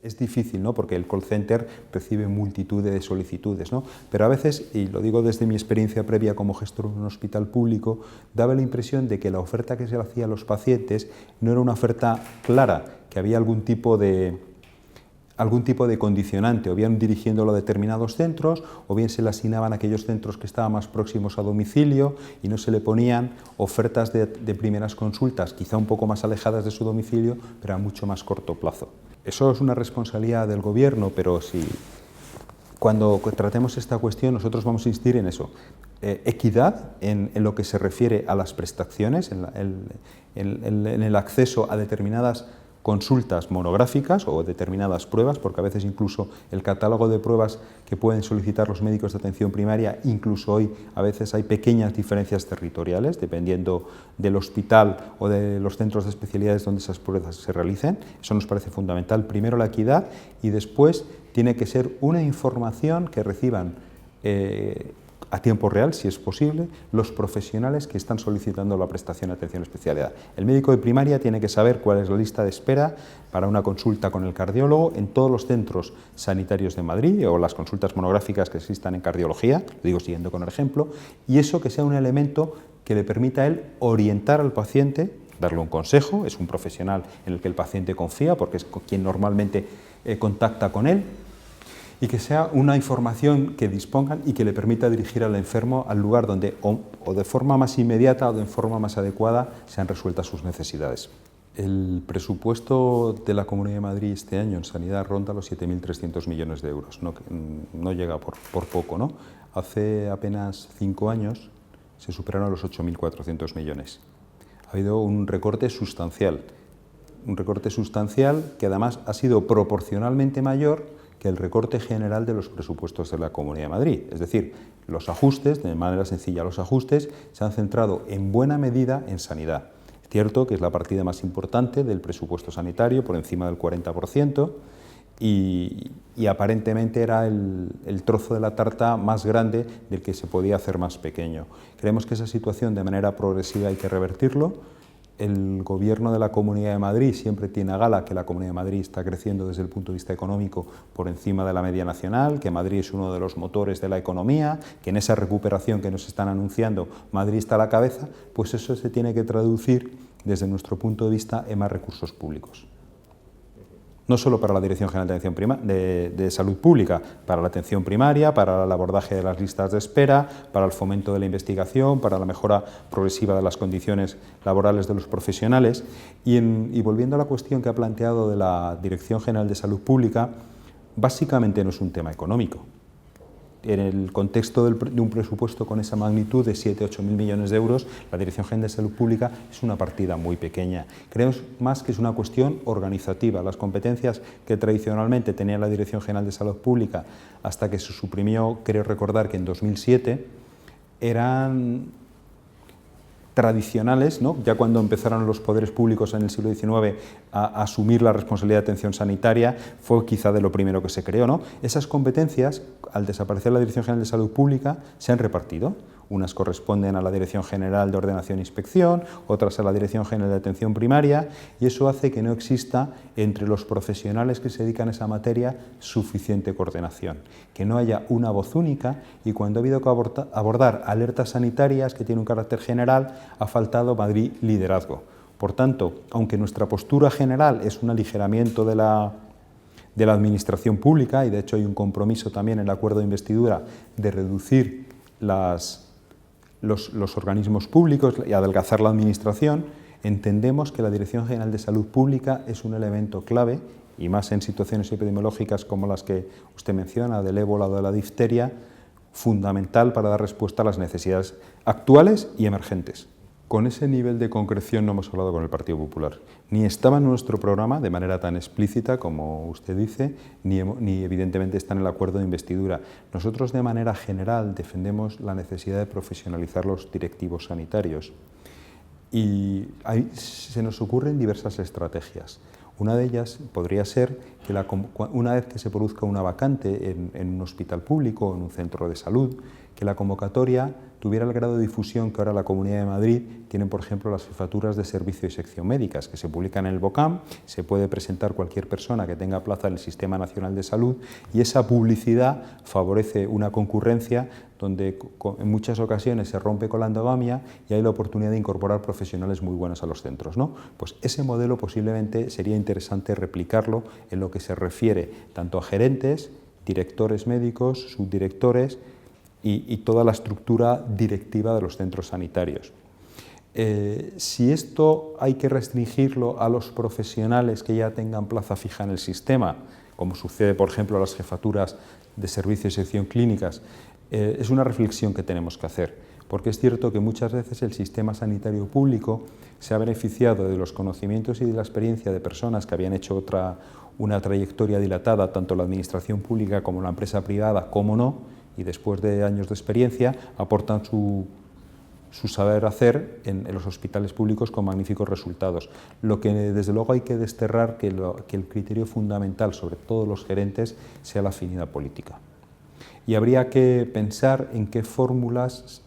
Es difícil, ¿no? Porque el call center recibe multitud de solicitudes, ¿no? Pero a veces, y lo digo desde mi experiencia previa como gestor en un hospital público, daba la impresión de que la oferta que se le hacía a los pacientes no era una oferta clara, que había algún tipo de condicionante, o bien dirigiéndolo a determinados centros, o bien se le asignaban a aquellos centros que estaban más próximos a domicilio y no se le ponían ofertas de primeras consultas, quizá un poco más alejadas de su domicilio, pero a mucho más corto plazo. Eso es una responsabilidad del gobierno, pero cuando tratemos esta cuestión nosotros vamos a insistir en eso. Equidad en lo que se refiere a las prestaciones, en el acceso a determinadas consultas monográficas o determinadas pruebas, porque a veces incluso el catálogo de pruebas que pueden solicitar los médicos de atención primaria, incluso hoy a veces hay pequeñas diferencias territoriales, dependiendo del hospital o de los centros de especialidades donde esas pruebas se realicen. Eso nos parece fundamental. Primero la equidad y después tiene que ser una información que reciban a tiempo real, si es posible, los profesionales que están solicitando la prestación de atención especialidad. El médico de primaria tiene que saber cuál es la lista de espera para una consulta con el cardiólogo en todos los centros sanitarios de Madrid o las consultas monográficas que existan en cardiología, lo digo siguiendo con el ejemplo, y eso que sea un elemento que le permita a él orientar al paciente, darle un consejo, es un profesional en el que el paciente confía porque es quien normalmente contacta con él, y que sea una información que dispongan y que le permita dirigir al enfermo al lugar donde o de forma más inmediata o de forma más adecuada sean resueltas sus necesidades. El presupuesto de la Comunidad de Madrid este año en sanidad ronda los 7.300 millones de euros, no llega por poco, ¿no? Hace apenas 5 años se superaron los 8.400 millones. Ha habido un recorte sustancial que además ha sido proporcionalmente mayor que el recorte general de los presupuestos de la Comunidad de Madrid. Es decir, los ajustes, de manera sencilla, los ajustes se han centrado en buena medida en sanidad. Es cierto que es la partida más importante del presupuesto sanitario, por encima del 40%, y aparentemente era el trozo de la tarta más grande del que se podía hacer más pequeño. Creemos que esa situación de manera progresiva hay que revertirlo. El gobierno de la Comunidad de Madrid siempre tiene a gala que la Comunidad de Madrid está creciendo desde el punto de vista económico por encima de la media nacional, que Madrid es uno de los motores de la economía, que en esa recuperación que nos están anunciando Madrid está a la cabeza, pues eso se tiene que traducir desde nuestro punto de vista en más recursos públicos. No solo para la Dirección General de Atención de Salud Pública, para la atención primaria, para el abordaje de las listas de espera, para el fomento de la investigación, para la mejora progresiva de las condiciones laborales de los profesionales. Y volviendo a la cuestión que ha planteado de la Dirección General de Salud Pública, básicamente no es un tema económico. En el contexto de un presupuesto con esa magnitud de 7-8 mil millones de euros, la Dirección General de Salud Pública es una partida muy pequeña. Creemos más que es una cuestión organizativa. Las competencias que tradicionalmente tenía la Dirección General de Salud Pública hasta que se suprimió, creo recordar que en 2007, eran tradicionales, ¿no? Ya cuando empezaron los poderes públicos en el siglo XIX a asumir la responsabilidad de atención sanitaria, fue quizá de lo primero que se creó, ¿no? Esas competencias, al desaparecer la Dirección General de Salud Pública, se han repartido. Unas corresponden a la Dirección General de Ordenación e Inspección, otras a la Dirección General de Atención Primaria, y eso hace que no exista entre los profesionales que se dedican a esa materia suficiente coordinación, que no haya una voz única, y cuando ha habido que abordar alertas sanitarias que tienen un carácter general, ha faltado Madrid liderazgo. Por tanto, aunque nuestra postura general es un aligeramiento de la administración pública, y de hecho hay un compromiso también en el acuerdo de investidura de reducir los organismos públicos y adelgazar la administración, entendemos que la Dirección General de Salud Pública es un elemento clave, y más en situaciones epidemiológicas como las que usted menciona, del ébola o de la difteria, fundamental para dar respuesta a las necesidades actuales y emergentes. Con ese nivel de concreción no hemos hablado con el Partido Popular. Ni estaba en nuestro programa de manera tan explícita como usted dice, ni evidentemente está en el acuerdo de investidura. Nosotros de manera general defendemos la necesidad de profesionalizar los directivos sanitarios. Y se nos ocurren diversas estrategias. Una de ellas podría ser que una vez que se produzca una vacante en un hospital público o en un centro de salud, que la convocatoria tuviera el grado de difusión que ahora la Comunidad de Madrid tienen, por ejemplo, las jefaturas de servicio y sección médicas, que se publican en el BOCAM, se puede presentar cualquier persona que tenga plaza en el Sistema Nacional de Salud, y esa publicidad favorece una concurrencia donde en muchas ocasiones se rompe con la endogamia y hay la oportunidad de incorporar profesionales muy buenos a los centros, ¿no? Pues ese modelo posiblemente sería interesante replicarlo en lo que se refiere tanto a gerentes, directores médicos, subdirectores y toda la estructura directiva de los centros sanitarios. Si esto hay que restringirlo a los profesionales que ya tengan plaza fija en el sistema, como sucede, por ejemplo, a las jefaturas de servicio y sección clínicas, es una reflexión que tenemos que hacer, porque es cierto que muchas veces el sistema sanitario público se ha beneficiado de los conocimientos y de la experiencia de personas que habían hecho una trayectoria dilatada, tanto la administración pública como la empresa privada, como no, y después de años de experiencia aportan su saber hacer en los hospitales públicos con magníficos resultados. Lo que desde luego hay que desterrar que el criterio fundamental sobre todos los gerentes sea la afinidad política. Y habría que pensar en qué fórmulas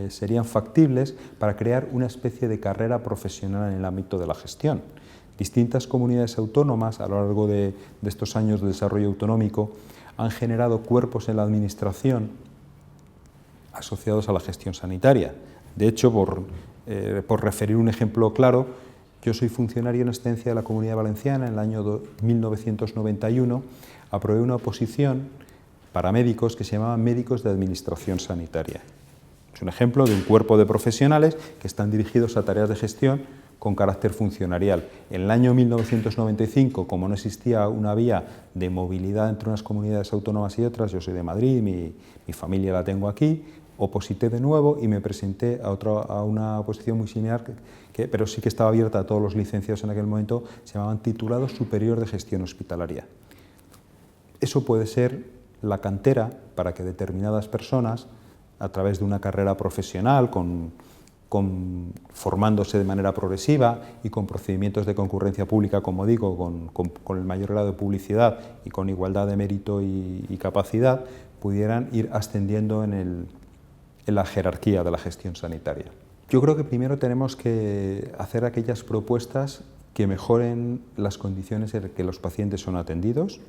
serían factibles para crear una especie de carrera profesional en el ámbito de la gestión. Distintas comunidades autónomas a lo largo de estos años de desarrollo autonómico han generado cuerpos en la administración asociados a la gestión sanitaria. De hecho, por referir un ejemplo claro, yo soy funcionario en excedencia de la Comunidad Valenciana. En el año 1991 aprobé una oposición para médicos que se llamaban médicos de administración sanitaria. Es un ejemplo de un cuerpo de profesionales que están dirigidos a tareas de gestión con carácter funcionarial. En el año 1995, como no existía una vía de movilidad entre unas comunidades autónomas y otras, yo soy de Madrid, mi familia la tengo aquí, oposité de nuevo y me presenté a una oposición muy similar, pero sí que estaba abierta a todos los licenciados en aquel momento, se llamaban titulados superior de gestión hospitalaria. Eso puede ser la cantera para que determinadas personas, a través de una carrera profesional, formándose de manera progresiva y con procedimientos de concurrencia pública, como digo, con el mayor grado de publicidad y con igualdad de mérito y capacidad, pudieran ir ascendiendo en la jerarquía de la gestión sanitaria. Yo creo que primero tenemos que hacer aquellas propuestas que mejoren las condiciones en que los pacientes son atendidos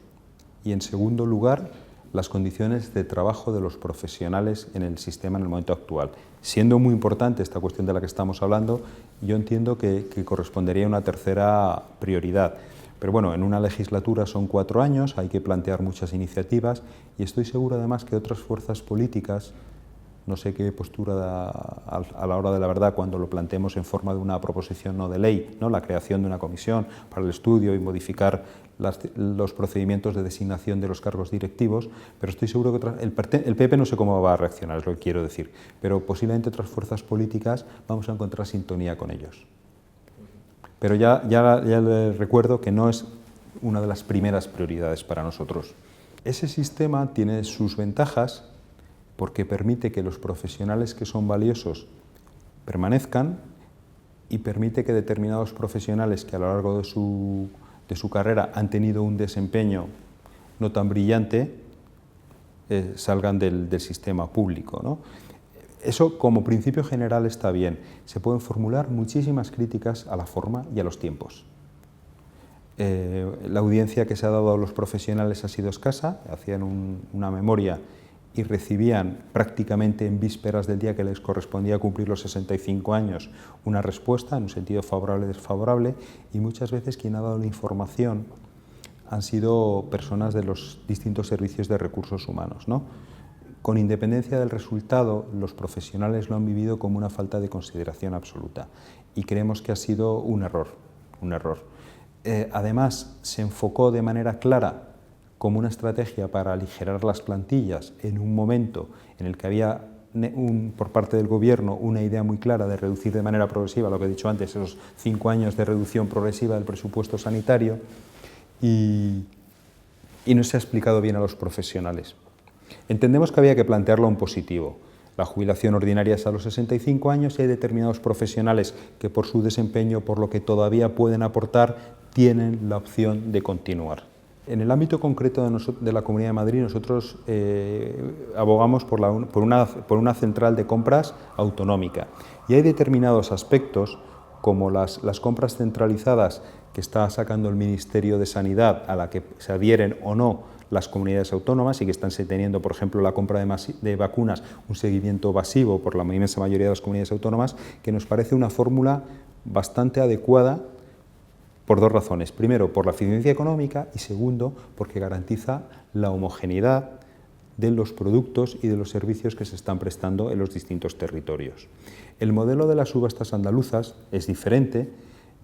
y, en segundo lugar, las condiciones de trabajo de los profesionales en el sistema en el momento actual. Siendo muy importante esta cuestión de la que estamos hablando, yo entiendo que correspondería a una tercera prioridad. Pero bueno, en una legislatura son 4 años, hay que plantear muchas iniciativas y estoy seguro además que otras fuerzas políticas, no sé qué postura da a la hora de la verdad cuando lo planteemos en forma de una proposición no de ley, ¿no? La creación de una comisión para el estudio y modificar los procedimientos de designación de los cargos directivos, pero estoy seguro que el PP no sé cómo va a reaccionar, es lo que quiero decir, pero posiblemente otras fuerzas políticas vamos a encontrar sintonía con ellos. Pero ya les recuerdo que no es una de las primeras prioridades para nosotros. Ese sistema tiene sus ventajas porque permite que los profesionales que son valiosos permanezcan y permite que determinados profesionales que a lo largo de su carrera han tenido un desempeño no tan brillante salgan del sistema público, ¿no? Eso como principio general está bien. Se pueden formular muchísimas críticas a la forma y a los tiempos. La audiencia que se ha dado a los profesionales ha sido escasa, hacían una memoria y recibían prácticamente en vísperas del día que les correspondía cumplir los 65 años una respuesta en un sentido favorable o desfavorable, y muchas veces quien ha dado la información han sido personas de los distintos servicios de recursos humanos, ¿no? Con independencia del resultado, los profesionales lo han vivido como una falta de consideración absoluta y creemos que ha sido un error. Además, se enfocó de manera clara como una estrategia para aligerar las plantillas en un momento en el que había por parte del Gobierno una idea muy clara de reducir de manera progresiva, lo que he dicho antes, esos 5 años de reducción progresiva del presupuesto sanitario, y no se ha explicado bien a los profesionales. Entendemos que había que plantearlo en positivo. La jubilación ordinaria es a los 65 años y hay determinados profesionales que por su desempeño, por lo que todavía pueden aportar, tienen la opción de continuar. En el ámbito concreto de la Comunidad de Madrid, nosotros abogamos por una central de compras autonómica. Y hay determinados aspectos, como las compras centralizadas que está sacando el Ministerio de Sanidad, a la que se adhieren o no las comunidades autónomas y que están teniendo, por ejemplo, la compra de vacunas, un seguimiento masivo por la inmensa mayoría de las comunidades autónomas, que nos parece una fórmula bastante adecuada por dos razones. Primero, por la eficiencia económica y segundo, porque garantiza la homogeneidad de los productos y de los servicios que se están prestando en los distintos territorios. El modelo de las subastas andaluzas es diferente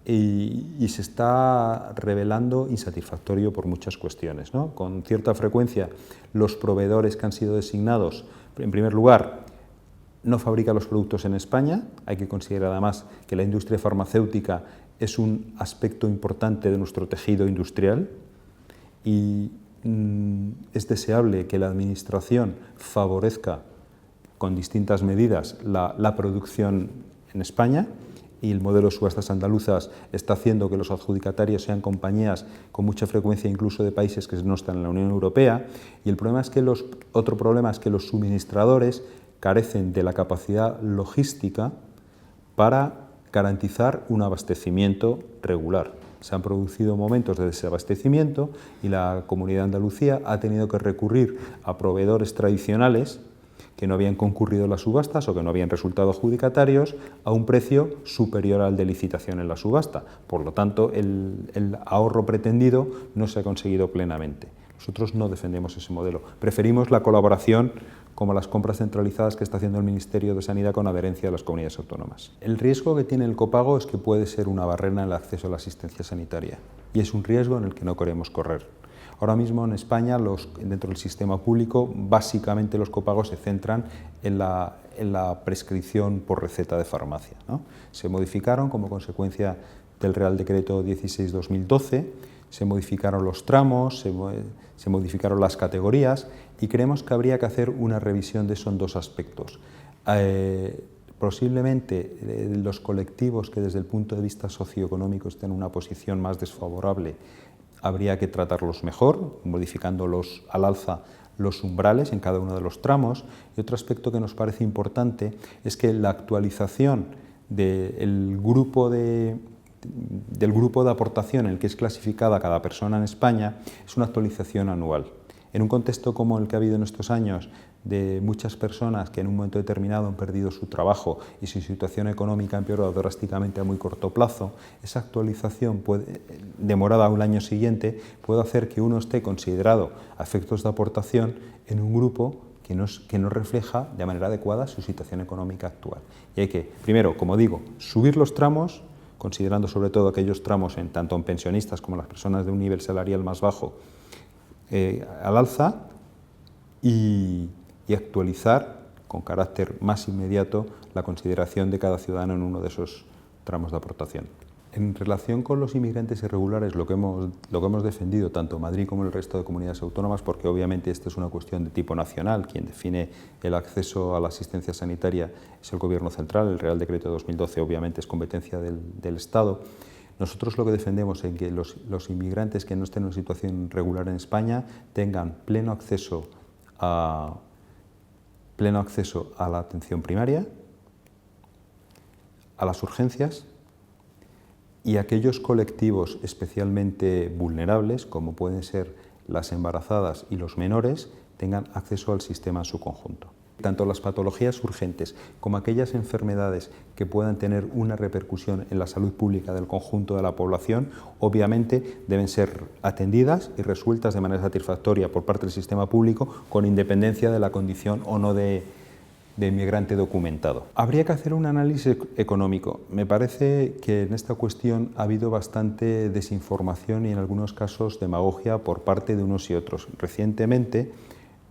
y se está revelando insatisfactorio por muchas cuestiones, ¿no? Con cierta frecuencia, los proveedores que han sido designados, en primer lugar, no fabrican los productos en España. Hay que considerar además que la industria farmacéutica es un aspecto importante de nuestro tejido industrial y es deseable que la Administración favorezca con distintas medidas la producción en España, y el modelo de subastas andaluzas está haciendo que los adjudicatarios sean compañías con mucha frecuencia incluso de países que no están en la Unión Europea, y el problema es que otro problema es que los suministradores carecen de la capacidad logística para garantizar un abastecimiento regular. Se han producido momentos de desabastecimiento y la Comunidad de Andalucía ha tenido que recurrir a proveedores tradicionales que no habían concurrido en las subastas o que no habían resultado adjudicatarios a un precio superior al de licitación en la subasta. Por lo tanto, el ahorro pretendido no se ha conseguido plenamente. Nosotros no defendemos ese modelo. Preferimos la colaboración como las compras centralizadas que está haciendo el Ministerio de Sanidad con adherencia de las comunidades autónomas. El riesgo que tiene el copago es que puede ser una barrera en el acceso a la asistencia sanitaria y es un riesgo en el que no queremos correr. Ahora mismo en España, dentro del sistema público, básicamente los copagos se centran en la prescripción por receta de farmacia, ¿no? Se modificaron como consecuencia del Real Decreto 16/2012, se modificaron los tramos, se modificaron las categorías y creemos que habría que hacer una revisión de eso en dos aspectos. Posiblemente los colectivos que desde el punto de vista socioeconómico estén en una posición más desfavorable habría que tratarlos mejor, modificando al alza los umbrales en cada uno de los tramos. Y otro aspecto que nos parece importante es que la actualización del grupo de aportación en el que es clasificada cada persona en España es una actualización anual. En un contexto como el que ha habido en estos años, de muchas personas que en un momento determinado han perdido su trabajo y su situación económica ha empeorado drásticamente a muy corto plazo, esa actualización demorada al año siguiente puede hacer que uno esté considerado a efectos de aportación en un grupo que no refleja de manera adecuada su situación económica actual. Y hay que, primero, como digo, subir los tramos, considerando sobre todo aquellos tramos tanto en pensionistas como en las personas de un nivel salarial más bajo, al alza, y actualizar con carácter más inmediato la consideración de cada ciudadano en uno de esos tramos de aportación. En relación con los inmigrantes irregulares, lo que hemos defendido tanto Madrid como el resto de comunidades autónomas, porque obviamente esta es una cuestión de tipo nacional, quien define el acceso a la asistencia sanitaria es el Gobierno central, el Real Decreto de 2012 obviamente es competencia del Estado. Nosotros lo que defendemos es que los inmigrantes que no estén en una situación regular en España tengan pleno acceso a la atención primaria, a las urgencias, y aquellos colectivos especialmente vulnerables, como pueden ser las embarazadas y los menores, tengan acceso al sistema en su conjunto. Tanto las patologías urgentes como aquellas enfermedades que puedan tener una repercusión en la salud pública del conjunto de la población, obviamente deben ser atendidas y resueltas de manera satisfactoria por parte del sistema público, con independencia de la condición o no de inmigrante documentado. Habría que hacer un análisis económico. Me parece que en esta cuestión ha habido bastante desinformación y en algunos casos demagogia por parte de unos y otros. Recientemente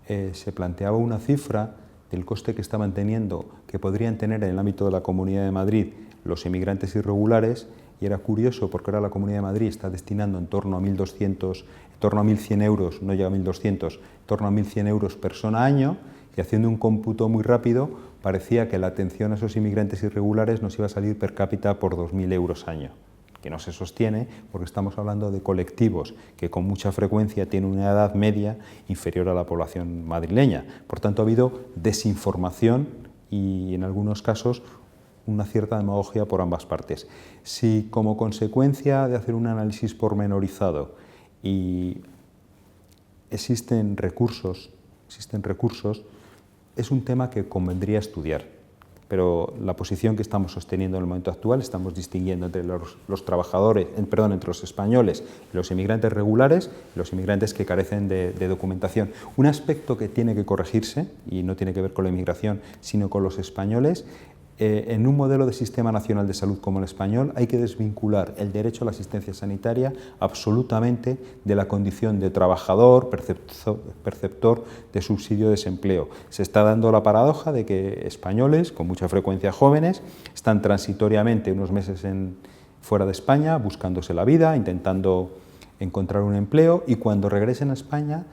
se planteaba una cifra del coste que estaban teniendo, que podrían tener en el ámbito de la Comunidad de Madrid los inmigrantes irregulares, y era curioso porque ahora la Comunidad de Madrid está destinando en torno a 1.200, en torno a 1.100 euros, no llega a 1.200, en torno a 1.100 euros persona año, y haciendo un cómputo muy rápido, parecía que la atención a esos inmigrantes irregulares nos iba a salir per cápita por 2.000 euros año, que no se sostiene porque estamos hablando de colectivos que con mucha frecuencia tienen una edad media inferior a la población madrileña. Por tanto, ha habido desinformación y, en algunos casos, una cierta demagogia por ambas partes. Si como consecuencia de hacer un análisis pormenorizado y existen recursos, es un tema que convendría estudiar, pero la posición que estamos sosteniendo en el momento actual, estamos distinguiendo entre los trabajadores, entre los españoles, los inmigrantes regulares y los inmigrantes que carecen de documentación. Un aspecto que tiene que corregirse, y no tiene que ver con la inmigración, sino con los españoles. En un modelo de sistema nacional de salud como el español hay que desvincular el derecho a la asistencia sanitaria absolutamente de la condición de trabajador, perceptor de subsidio de desempleo. Se está dando la paradoja de que españoles, con mucha frecuencia jóvenes, están transitoriamente unos meses fuera de España buscándose la vida, intentando encontrar un empleo, y cuando regresen a España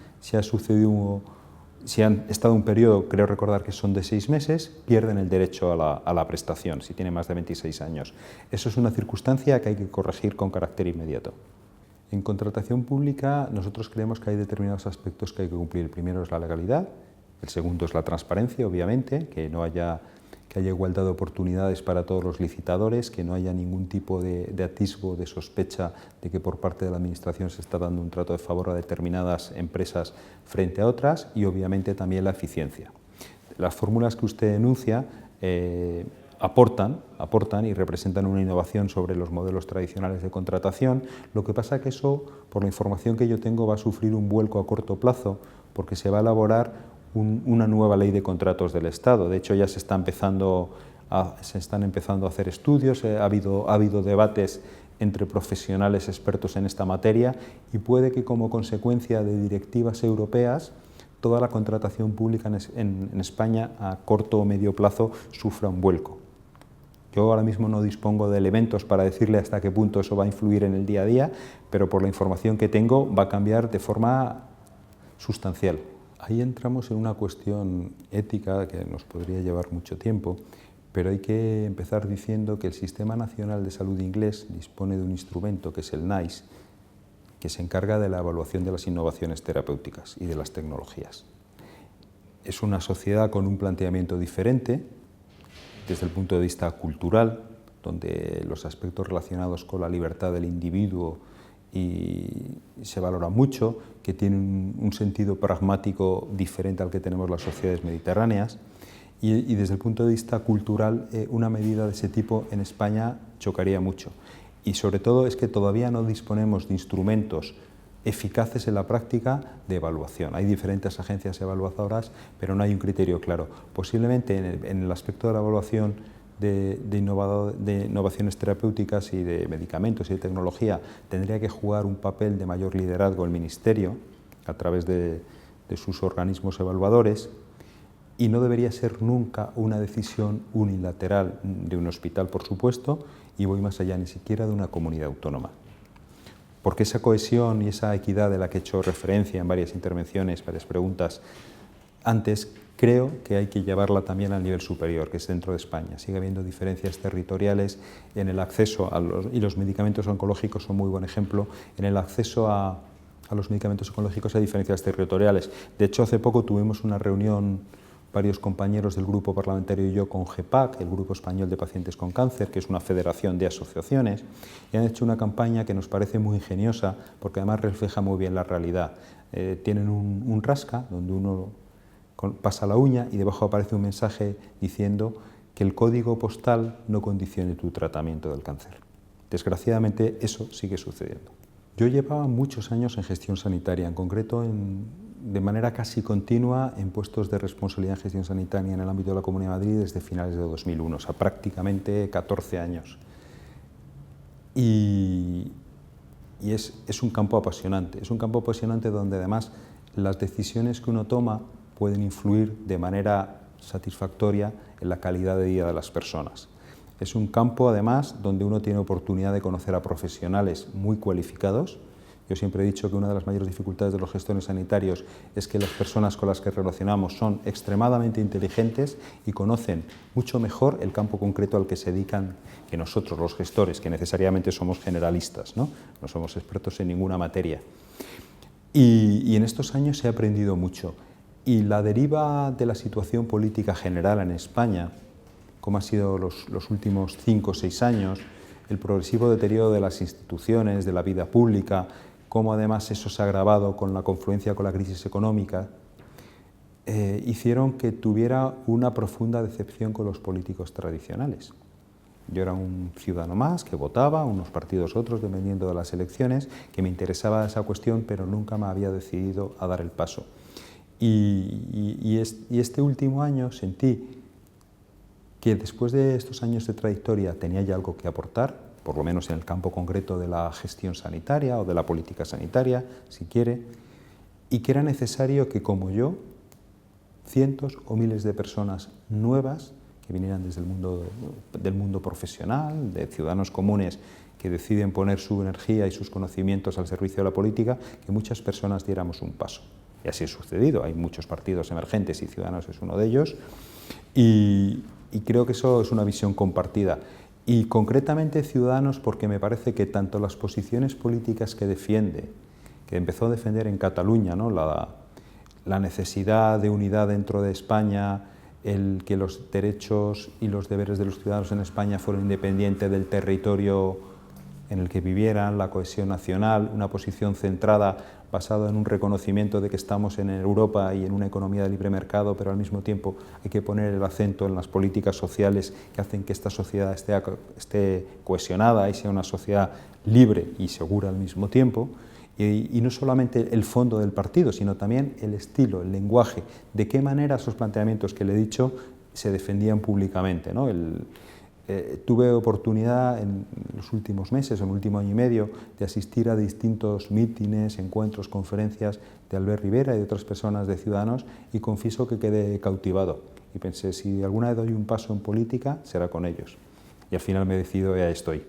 si han estado un periodo, creo recordar que son de 6 meses, pierden el derecho a la prestación, si tienen más de 26 años. Eso es una circunstancia que hay que corregir con carácter inmediato. En contratación pública, nosotros creemos que hay determinados aspectos que hay que cumplir. El primero es la legalidad, el segundo es la transparencia, obviamente, que haya igualdad de oportunidades para todos los licitadores, que no haya ningún tipo de atisbo de sospecha de que por parte de la Administración se está dando un trato de favor a determinadas empresas frente a otras, y obviamente también la eficiencia. Las fórmulas que usted enuncia aportan y representan una innovación sobre los modelos tradicionales de contratación. Lo que pasa es que eso, por la información que yo tengo, va a sufrir un vuelco a corto plazo, porque se va a elaborar una nueva ley de contratos del Estado. De hecho, ya se están empezando a hacer estudios, ha habido debates entre profesionales expertos en esta materia, y puede que como consecuencia de directivas europeas toda la contratación pública en España a corto o medio plazo sufra un vuelco. Yo ahora mismo no dispongo de elementos para decirle hasta qué punto eso va a influir en el día a día, pero por la información que tengo va a cambiar de forma sustancial. Ahí entramos en una cuestión ética que nos podría llevar mucho tiempo, pero hay que empezar diciendo que el Sistema Nacional de Salud inglés dispone de un instrumento que es el NICE, que se encarga de la evaluación de las innovaciones terapéuticas y de las tecnologías. Es una sociedad con un planteamiento diferente desde el punto de vista cultural, donde los aspectos relacionados con la libertad del individuo y se valora mucho, que tiene un sentido pragmático diferente al que tenemos las sociedades mediterráneas, y desde el punto de vista cultural una medida de ese tipo en España chocaría mucho. Y sobre todo es que todavía no disponemos de instrumentos eficaces en la práctica de evaluación. Hay diferentes agencias evaluadoras, pero no hay un criterio claro. Posiblemente en el aspecto de la evaluación de innovaciones terapéuticas y de medicamentos y de tecnología tendría que jugar un papel de mayor liderazgo el Ministerio a través de sus organismos evaluadores, y no debería ser nunca una decisión unilateral de un hospital, por supuesto, y voy más allá, ni siquiera de una comunidad autónoma. Porque esa cohesión y esa equidad de la que he hecho referencia en varias intervenciones, varias preguntas antes, creo que hay que llevarla también al nivel superior, que es dentro de España. Sigue habiendo diferencias territoriales en el acceso y los medicamentos oncológicos son muy buen ejemplo. En el acceso a los medicamentos oncológicos hay diferencias territoriales. De hecho, hace poco tuvimos una reunión, varios compañeros del grupo parlamentario y yo, con GEPAC, el Grupo Español de Pacientes con Cáncer, que es una federación de asociaciones, y han hecho una campaña que nos parece muy ingeniosa, porque además refleja muy bien la realidad. Tienen un rasca donde uno pasa la uña y debajo aparece un mensaje diciendo que el código postal no condicione tu tratamiento del cáncer. Desgraciadamente eso sigue sucediendo. Yo llevaba muchos años en gestión sanitaria, en concreto de manera casi continua en puestos de responsabilidad en gestión sanitaria en el ámbito de la Comunidad de Madrid desde finales de 2001, o sea, prácticamente 14 años. Y es un campo apasionante, donde además las decisiones que uno toma pueden influir de manera satisfactoria en la calidad de vida de las personas. Es un campo, además, donde uno tiene oportunidad de conocer a profesionales muy cualificados. Yo siempre he dicho que una de las mayores dificultades de los gestores sanitarios es que las personas con las que relacionamos son extremadamente inteligentes y conocen mucho mejor el campo concreto al que se dedican que nosotros, los gestores, que necesariamente somos generalistas, ¿no? No somos expertos en ninguna materia. Y en estos años he aprendido mucho. Y la deriva de la situación política general en España, como ha sido los últimos 5 o 6 años, el progresivo deterioro de las instituciones, de la vida pública, cómo además eso se ha agravado con la confluencia con la crisis económica, hicieron que tuviera una profunda decepción con los políticos tradicionales. Yo era un ciudadano más que votaba, unos partidos otros, dependiendo de las elecciones, que me interesaba esa cuestión, pero nunca me había decidido a dar el paso. Y este último año sentí que después de estos años de trayectoria tenía ya algo que aportar, por lo menos en el campo concreto de la gestión sanitaria o de la política sanitaria, si quiere, y que era necesario que, como yo, cientos o miles de personas nuevas que vinieran desde del mundo profesional, de ciudadanos comunes que deciden poner su energía y sus conocimientos al servicio de la política, que muchas personas diéramos un paso. Y así ha sucedido. Hay muchos partidos emergentes y Ciudadanos es uno de ellos. Y creo que eso es una visión compartida. Y concretamente Ciudadanos, porque me parece que tanto las posiciones políticas que defiende, que empezó a defender en Cataluña, ¿no? la necesidad de unidad dentro de España, el que los derechos y los deberes de los ciudadanos en España fueran independientes del territorio en el que vivieran, la cohesión nacional, una posición centrada basada en un reconocimiento de que estamos en Europa y en una economía de libre mercado, pero al mismo tiempo hay que poner el acento en las políticas sociales que hacen que esta sociedad esté cohesionada y sea una sociedad libre y segura al mismo tiempo. Y no solamente el fondo del partido, sino también el estilo, el lenguaje, de qué manera esos planteamientos que le he dicho se defendían públicamente, ¿no? Tuve oportunidad en los últimos meses, en el último año y medio, de asistir a distintos mítines, encuentros, conferencias de Albert Rivera y de otras personas de Ciudadanos, y confieso que quedé cautivado. Y pensé, si alguna vez doy un paso en política, será con ellos. Y al final me decido y ahí estoy.